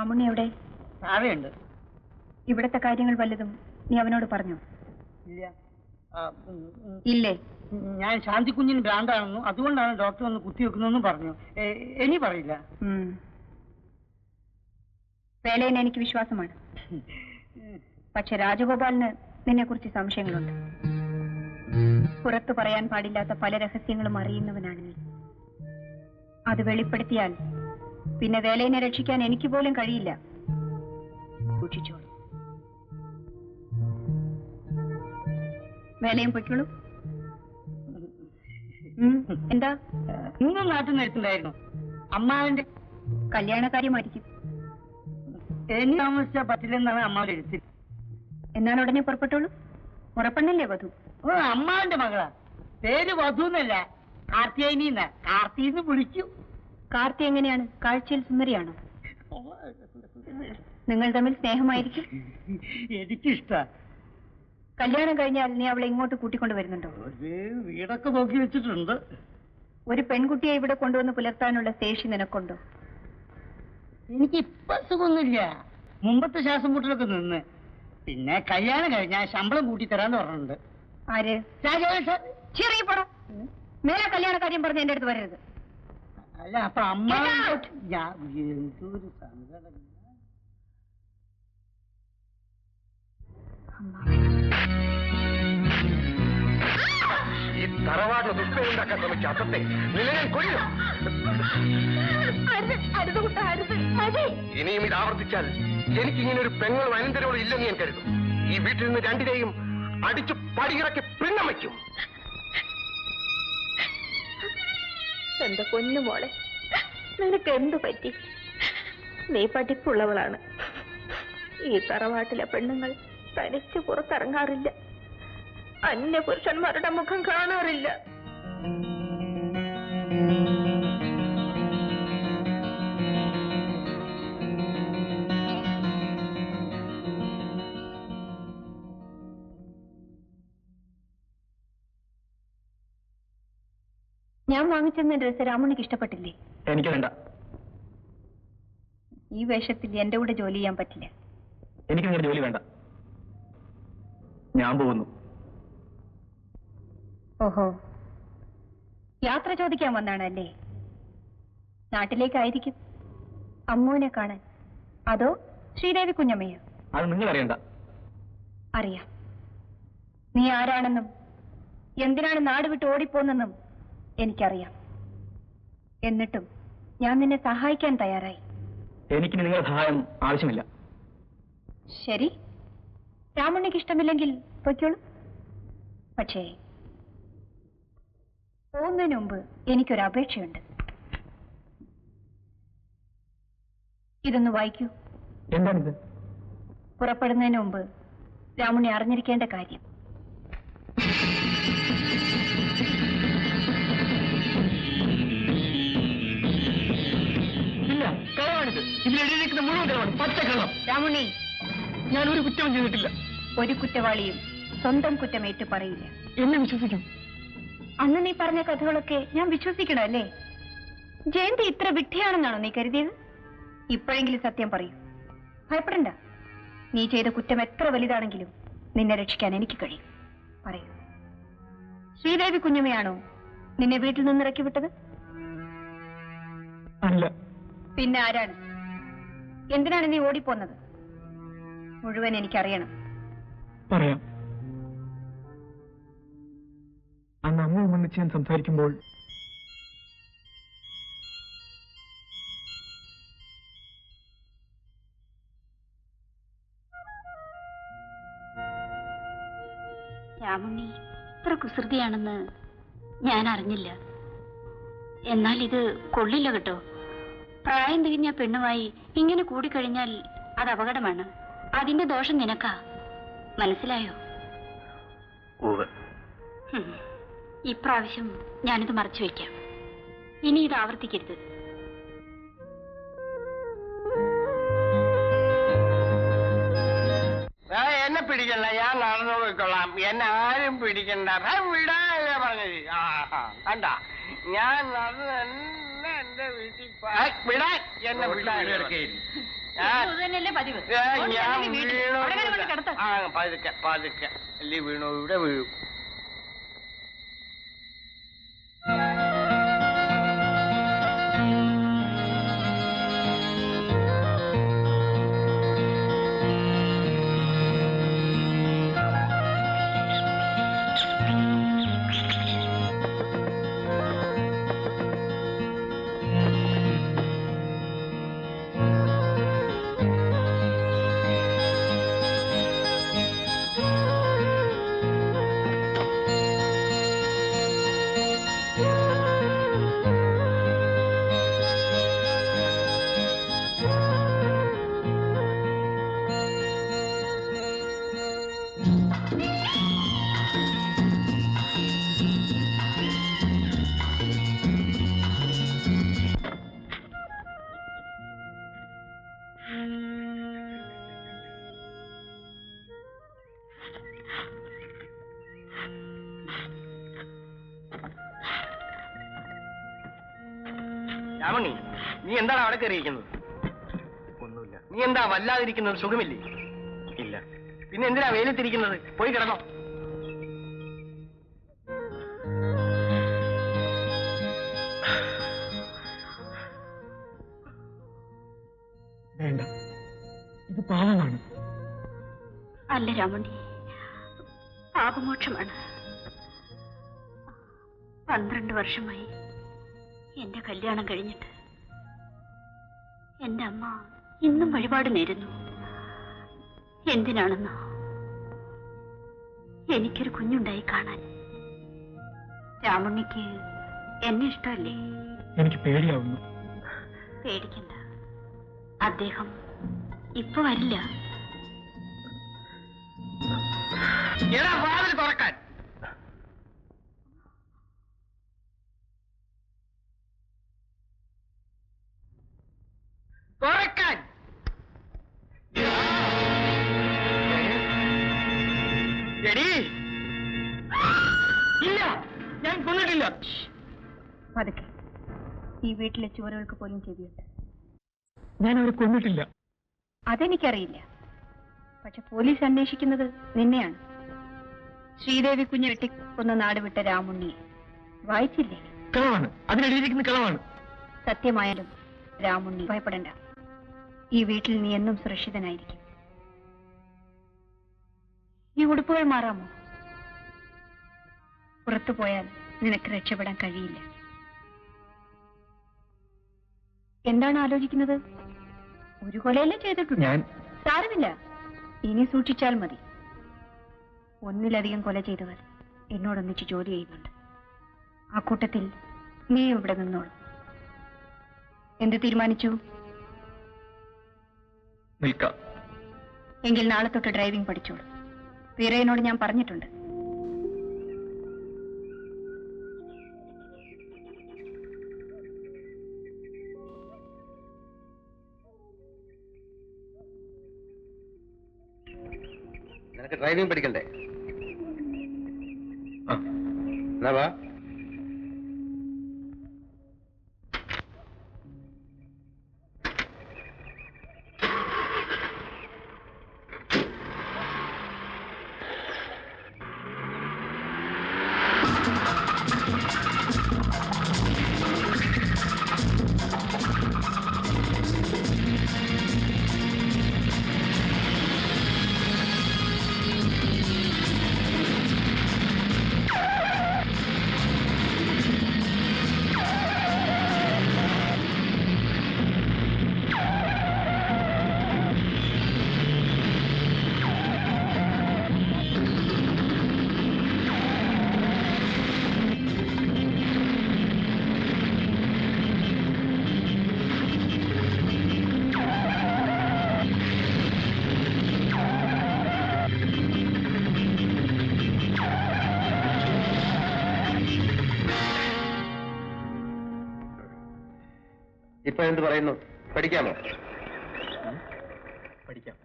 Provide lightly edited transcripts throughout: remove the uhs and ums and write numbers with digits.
മാമുണ്ണി എവിടെ? താഴെയുണ്ട്. ഇവിടത്തെ കാര്യങ്ങൾ വല്ലതും നീ അവനോട് പറഞ്ഞോ? ഇല്ല. ഇല്ലേ? ഞാൻ ശാന്തിക്കുഞ്ഞിന് ഭ്രാന്താണെന്നും അതുകൊണ്ടാണ് ഡോക്ടർ ഒന്ന് കുത്തിവെക്കുന്നതെന്നും പറഞ്ഞു. ഇനി പറയില്ല. വേലയിന് എനിക്ക് വിശ്വാസമാണ്. പക്ഷെ രാജഗോപാലിന് നിന്നെ കുറിച്ച് സംശയങ്ങളുണ്ട്. പുറത്തു പറയാൻ പാടില്ലാത്ത പല രഹസ്യങ്ങളും അറിയുന്നവനാണ് നീ. അത് വെളിപ്പെടുത്തിയാൽ പിന്നെ വേലയിനെ രക്ഷിക്കാൻ എനിക്ക് പോലും കഴിയില്ല. സൂക്ഷിച്ചോളൂ. വേലയും പൊയ്ക്കോളൂ. എന്താ? ഇന്നും നാട്ടിൽ നിൽക്കുന്നുണ്ടായിരുന്നു. അമ്മാവിന്റെ കല്യാണക്കാര്യമായിരിക്കും. ഇനി താമസിച്ചാൽ പറ്റില്ലെന്നാണ് അമ്മാവിന്റെ എഴുത്തിൽ. എന്നാൽ ഉടനെ പുറപ്പെട്ടോളൂ. ഉറപ്പണ്ണല്ലേ വധു? അമ്മാവിന്റെ മകളാ. പേര് വധു എന്നല്ല, കാർത്തിയായിനി. കാർത്തിന്ന് വിളിച്ചു. കാർത്തി എങ്ങനെയാണ്? കാഴ്ചയിൽ സുന്ദരിയാണോ? നിങ്ങൾ തമ്മിൽ സ്നേഹമായിരിക്കും. എനിക്കിഷ്ട. കല്യാണം കഴിഞ്ഞാൽ നീ അവളെ ഇങ്ങോട്ട് കൂട്ടിക്കൊണ്ടു വരുന്നുണ്ടോ? വീടൊക്കെ നോക്കി വെച്ചിട്ടുണ്ട്. ഒരു പെൺകുട്ടിയെ ഇവിടെ കൊണ്ടുവന്ന് പുലർത്താനുള്ള ശേഷി നിനക്കുണ്ടോ? എനിക്കിപ്പൊ സുഖമൊന്നുമില്ല. മുമ്പത്തെ ശ്വാസം മുട്ടലൊക്കെ നിന്ന്. പിന്നെ കല്യാണം കഴിഞ്ഞാൽ ശമ്പളം കൂട്ടി തരാന്ന് പറഞ്ഞിട്ടുണ്ട്. ആര്? ചെറിയ പടം. മേലെ കല്യാണ കാര്യം പറഞ്ഞ് എന്റെ അടുത്ത് വരരുത്. അല്ല, അപ്പൊ അമ്മ എന്തൊരു സങ്കടം. ഈ തറവാട് ദുഷ്ടയുണ്ടാക്കാൻ ശ്രമിച്ച അസത്തെ നിലയം കൊല്ലും. ഇനിയും ഇത് ആവർത്തിച്ചാൽ എനിക്കിങ്ങനെ ഒരു പെങ്ങളും അനന്തരവളും ഇല്ലെന്ന് ഞാൻ കരുതും. ഈ വീട്ടിൽ നിന്ന് രണ്ടിനെയും അടിച്ചു പടിയിറക്കി പിണ്ണം വയ്ക്കും. എന്റെ പൊന്നു മോളെ, നിനക്ക് എന്തു പറ്റി? നീ പഠിപ്പുള്ളവളാണ്. ഈ തറവാട്ടിലെ പെണ്ണുങ്ങൾ തനിച്ച് പുറത്തിറങ്ങാറില്ല. അന്യ പുരുഷന്മാരുടെ മുഖം കാണാറില്ല. ഞാൻ വാങ്ങിച്ചെന്ന ഡ്രസ് രാമുണിക്ക് ഇഷ്ടപ്പെട്ടില്ലേ? എനിക്ക് വേണ്ട. ഈ വേഷത്തിൽ എന്റെ കൂടെ ജോലി ചെയ്യാൻ പറ്റില്ല. എനിക്ക് നിങ്ങളുടെ ജോലി വേണ്ട. ഞാൻ പോകുന്നു. ഓഹോ, യാത്ര ചോദിക്കാൻ വന്നാണല്ലേ? നാട്ടിലേക്കായിരിക്കും. അമ്മുവിനെ കാണാൻ. അതോ ശ്രീദേവി കുഞ്ഞമ്മയോ? അത് നിങ്ങൾ അറിയണ്ട. അറിയാം. നീ ആരാണെന്നും എന്തിനാണ് നാട് വിട്ട് ഓടിപ്പോന്നെന്നും എനിക്കറിയാം. എന്നിട്ടും ഞാൻ നിന്നെ സഹായിക്കാൻ തയ്യാറായി. എനിക്ക് നിങ്ങളുടെ സഹായം ആവശ്യമില്ല. ശരി, രാമുണ്ണിക്ക് ഇഷ്ടമില്ലെങ്കിൽ പൊയ്ക്കോളൂ. പക്ഷേ പോകുന്നതിന് മുമ്പ് എനിക്കൊരു അപേക്ഷയുണ്ട്. ഇതൊന്ന് വായിക്കൂ. എന്താണിത്? പുറപ്പെടുന്നതിന് മുമ്പ് രാമുണ്ണി അറിഞ്ഞിരിക്കേണ്ട കാര്യം. ഇല്ല, കളവാണിത്. ഇതിലെഴുതിയിരിക്കുന്ന മുഴുവൻ കളവാണ്. പച്ചക്കള്ളം. രാമുണ്ണി, ഞാൻ ഒരു കുറ്റവും ചെയ്തിട്ടില്ല. ഒരു കുറ്റവാളിയും സ്വന്തം കുറ്റമേറ്റ് പറയില്ല. എന്നെ വിശ്വസിക്കും. അന്ന് നീ പറഞ്ഞ കഥകളൊക്കെ ഞാൻ വിശ്വസിക്കണം അല്ലേ? ജയന്തി ഇത്ര വിഡ്ഢിയാണെന്നാണോ നീ കരുതിയത്? ഇപ്പോഴെങ്കിലും സത്യം പറയൂ. ഭയപ്പെടണ്ട. നീ ചെയ്ത കുറ്റം എത്ര വലുതാണെങ്കിലും നിന്നെ രക്ഷിക്കാൻ എനിക്ക് കഴിയും. പറയൂ, ശ്രീദേവി കുഞ്ഞമ്മയാണോ നിന്നെ വീട്ടിൽ നിന്ന് ഇറക്കി വിട്ടത്? അല്ല. പിന്നെ ആരാണ്? എന്തിനാണ് നീ ഓടിപ്പോന്നത്? മുഴുവൻ എനിക്കറിയണം. പറയാം. അന്ന് അമ്മ ഒന്നിച്ച് ഞാൻ സംസാരിക്കുമ്പോൾ രാമുണ്ണി ഇത്ര കുസൃതിയാണെന്ന് ഞാൻ അറിഞ്ഞില്ല. എന്നാൽ ഇത് കൊള്ളില്ല കേട്ടോ. പ്രായം തികഞ്ഞ പെണ്ണുമായി ഇങ്ങനെ കൂടിക്കഴിഞ്ഞാൽ അത് അപകടമാണ്. അതിന്റെ ദോഷം നിനക്കാ. മനസ്സിലായോ? ഇപ്രാവശ്യം ഞാനിത് മറച്ചു വയ്ക്കാം. ഇനി ഇത് ആവർത്തിക്കരുത്. എന്നെ പിടിക്കണ്ട, ഞാൻ നടന്നു പോയിക്കൊള്ളാം. എന്നെ ആരും പിടിക്കണ്ട. വിടാനല്ലേ പറഞ്ഞത്? കണ്ട, ഞാൻ നടന്ന് എന്റെ വീട്ടിൽ വിടാൻ. എന്നെ വിടാൻ. പതിവ് ഞാൻ വീണു. കിടത്ത ആ പതുക്കെ പതുക്കെ അല്ലേ വീണു, ഇവിടെ വീഴും. രാമണി, നീ എന്താണ് അവിടെ കയറിയിരിക്കുന്നത്? ഒന്നുമില്ല. നീ എന്താ വല്ലാതിരിക്കുന്നത്? സുഖമില്ലേ? ഇല്ല. പിന്നെ എന്തിനാ വെയിലത്തിരിക്കുന്നത്? പോയി കിടന്നോ. വേണ്ട, ഇത് പാവമാണ്. അല്ല രാമണി, പാപമോക്ഷമാണ്. 12 വർഷമായി എന്റെ കല്യാണം കഴിഞ്ഞിട്ട് എന്റെ അമ്മ ഇന്നും വഴിപാട് നേരുന്നു. എന്തിനാണെന്നോ, എനിക്കൊരു കുഞ്ഞുണ്ടായി കാണാൻ. രാമണ്ണിക്ക് എന്നെ ഇഷ്ടമല്ലേ? എനിക്ക് പേടിയാവുന്നു. പേടിക്കണ്ട, അദ്ദേഹം ഇപ്പൊ വരില്ല. വാതിൽ തുറക്കാൻ. തുറക്കാൻ. എടീ, ഇല്ല, ഞാൻ കൊന്നിട്ടില്ല. പതുക്കെ. ഈ വീട്ടിലെ ചുവരുകൾക്ക് പോലും ചെവിയുണ്ട്. ഞാൻ അവരെ കൊന്നിട്ടില്ല. അതെനിക്കറിയില്ല. പക്ഷെ പോലീസ് അന്വേഷിക്കുന്നത് നിന്നെയാണ്. ശ്രീദേവി കുഞ്ഞ് വെട്ടിക്കൊന്ന നാട് വിട്ട രാമുണ്ണിയെ വായിച്ചില്ലേ? കളവാണ്, അതിനെഴുതിയിരിക്കുന്ന കളവാണ്. സത്യമായാലും രാമുണ്ണി ഭയപ്പെടണ്ട. ഈ വീട്ടിൽ നീ എന്നും സുരക്ഷിതനായിരിക്കും. ഈ ഉടുപ്പുകൾ മാറാമോ? പുറത്തു പോയാൽ നിനക്ക് രക്ഷപ്പെടാൻ കഴിയില്ല. എന്താണ് ആലോചിക്കുന്നത്? ഒരു കൊലയല്ലേ ചെയ്തിട്ടുണ്ട്. ഞാൻ സാരമില്ല, ഇനി സൂക്ഷിച്ചാൽ മതി. ഒന്നിലധികം കൊല ചെയ്തവർ എന്നോടൊന്നിച്ച് ജോലി ചെയ്യുന്നുണ്ട്. ആ കൂട്ടത്തിൽ നീ ഇവിടെ നിന്നോളൂ. എന്ത് തീരുമാനിച്ചു? നിൽക്കാം. എങ്കിൽ നാളെ തൊട്ട് ഡ്രൈവിംഗ് പഠിച്ചോളൂ. വീരയനോട് ഞാൻ പറഞ്ഞിട്ടുണ്ട്. നിനക്ക് ഡ്രൈവിംഗ് പഠിക്കണ്ടേ? എന്നാ വാ. ഇപ്പൊ എന്ത് പറയുന്നു? പഠിക്കാമോ? പഠിക്കാം.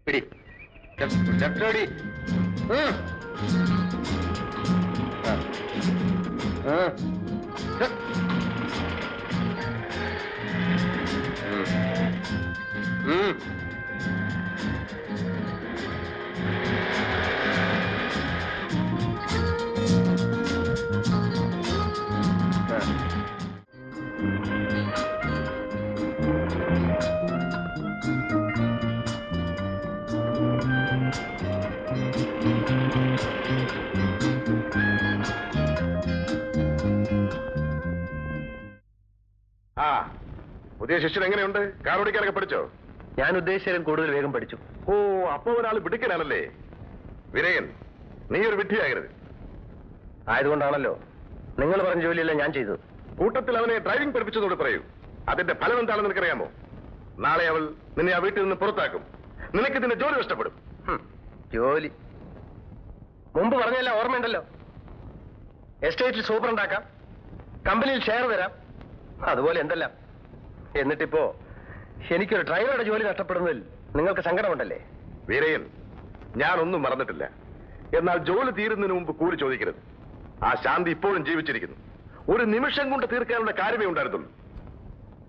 പിടി. ലെഫ്റ്റ് ഓടി. പുതിയ ശിഷ്യൻ എങ്ങനെയുണ്ട്? കാർ ഓടിക്കാനൊക്കെ പഠിച്ചോ? ഞാൻ ഉദ്ദേശിച്ചതിലും കൂടുതൽ വേഗം പഠിച്ചു. ഓ, അപ്പോ ഒരാൾ പിടിക്കനാണല്ലേ. വിരയൻ, നീ ഒരു വിഡ്ഢിയാകരുത്. ആയതുകൊണ്ടാണല്ലോ നിങ്ങൾ പറഞ്ഞ ജോലിയെല്ലാം ഞാൻ ചെയ്തത്. കൂട്ടത്തിൽ അവനെ ഡ്രൈവിംഗ് പഠിപ്പിച്ചതോട് പറയൂ. അതിന്റെ ഫലം എന്താണെന്ന് നിനക്കറിയാമോ? നാളെ അവൾ നിന്നെ ആ വീട്ടിൽ നിന്ന് പുറത്താക്കും. നിനക്ക് നിന്റെ ജോലി നഷ്ടപ്പെടും. ജോലി മുമ്പ് പറഞ്ഞെല്ലാം ഓർമ്മയുണ്ടല്ലോ. എസ്റ്റേറ്റിൽ സൂപ്രണ്ടാക്കാം, കമ്പനിയിൽ ഷെയർ തരാം, അതുപോലെ എന്തെല്ലാം. എന്നിട്ടിപ്പോ എനിക്കൊരു ഡ്രൈവറുടെ ജോലി നഷ്ടപ്പെടുന്നതിൽ നിങ്ങൾക്ക് സങ്കടമുണ്ടല്ലേ? വീരയൻ, ഞാനൊന്നും മറന്നിട്ടില്ല. എന്നാൽ ജോലി തീരുന്നതിന് മുമ്പ് കൂലി ചോദിക്കരുത്. ആ ശാന്തി ഇപ്പോഴും ജീവിച്ചിരിക്കുന്നു. ഒരു നിമിഷം കൊണ്ട് തീർക്കാനുള്ള കാര്യമേ ഉണ്ടായിരുന്നുള്ളൂ.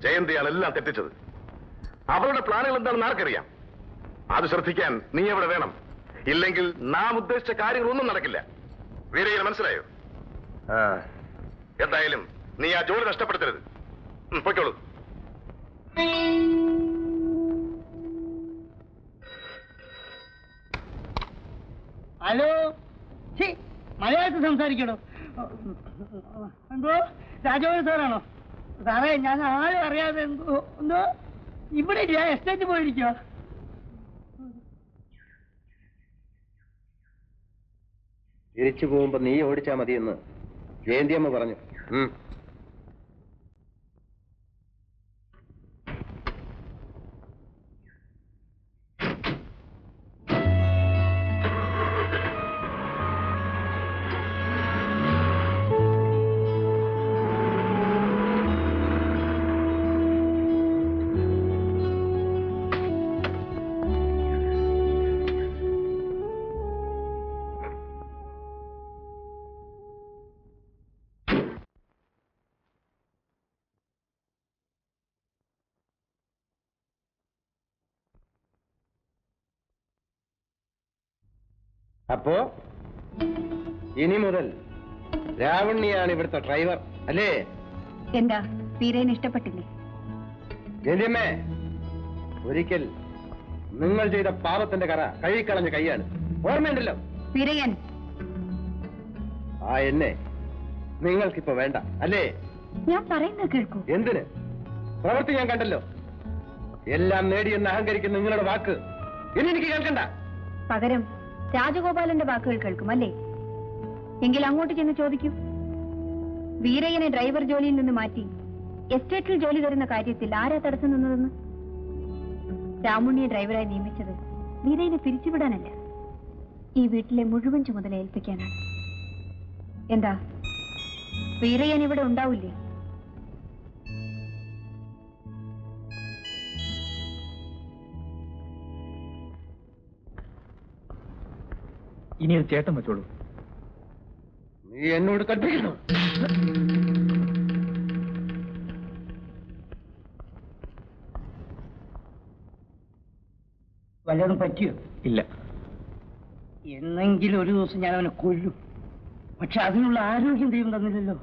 ജയന്തിയാണ് എല്ലാം തെറ്റിച്ചത്. അവളുടെ പ്ലാനുകൾ എന്താണെന്ന് ആർക്കറിയാം? അത് ശ്രദ്ധിക്കാൻ നീ അവിടെ വേണം. ഇല്ലെങ്കിൽ നാം ഉദ്ദേശിച്ച കാര്യങ്ങളൊന്നും നടക്കില്ല. വീരയ്യന് മനസ്സിലായോ? എന്തായാലും നീ ആ ജോലി നഷ്ടപ്പെടുത്തരുത്. പൊയ്ക്കോളൂ. ഹലോ, മലയാളത്തിൽ സംസാരിക്കണോ? എന്തോ രാജഗോപാൽ സാറാണോ? സാറേ, ഞാൻ ആരും അറിയാതെ എന്തോ ഇവിടെ ഇല്ല, എസ്റ്റേറ്റ് പോയിരിക്കോ? തിരിച്ചു പോകുമ്പോ നീ ഓടിച്ചാ മതിയെന്ന് ജയന്തിയമ്മ പറഞ്ഞു. അപ്പോ ഇനി മുതൽ രാവണ്യാണ് ഇവിടുത്തെ ഡ്രൈവർ അല്ലേ? എന്താ വീരേന് ഇഷ്ടപ്പെട്ടില്ലേ? ജയന്തിയമ്മേ, ഒരിക്കൽ നിങ്ങൾ ചെയ്ത പാപത്തിന്റെ കറ കഴുകിക്കളഞ്ഞ കൈയാണ്. ഓർമ്മയുണ്ടല്ലോ? വീരയൻ, ആ എന്നെ നിങ്ങൾക്കിപ്പോ വേണ്ട അല്ലേ? ഞാൻ പറയുന്നത് കേൾക്കൂ. എന്തിന്? പ്രവൃത്തി ഞാൻ കണ്ടല്ലോ. എല്ലാം നേടിയെന്ന് അഹങ്കരിക്കുന്ന നിങ്ങളുടെ വാക്ക് ഇനി എനിക്ക് കേൾക്കണ്ട. പകരം രാജഗോപാലന്റെ വാക്കുകൾ കേൾക്കും അല്ലേ? എങ്കിൽ അങ്ങോട്ട് ചെന്ന് ചോദിക്കൂ. വീരയ്യനെ ഡ്രൈവർ ജോലിയിൽ നിന്ന് മാറ്റി എസ്റ്റേറ്റിൽ ജോലി തരുന്ന കാര്യത്തിൽ ആരാ തടസ്സം നിന്നതെന്ന്? രാമുണ്ണിയെ ഡ്രൈവറായി നിയമിച്ചത് വീരയ്യനെ പിരിച്ചുവിടാനല്ല, ഈ വീട്ടിലെ മുഴുവൻ ചുമതല ഏൽപ്പിക്കാനാണ്. എന്താ വീരയ്യൻ ഇവിടെ ഉണ്ടാവില്ലേ? ഇനി അത് ചേട്ടൻ വെച്ചോളൂ. നീ എന്നോട് കൽപ്പിക്കുന്നു. വല്ലതും പറ്റിയോ? ഇല്ല. എന്നെങ്കിലും ഒരു ദിവസം ഞാൻ അവനെ കൊല്ലും. പക്ഷെ അതിനുള്ള ആരോഗ്യം ദൈവം തന്നില്ലല്ലോ.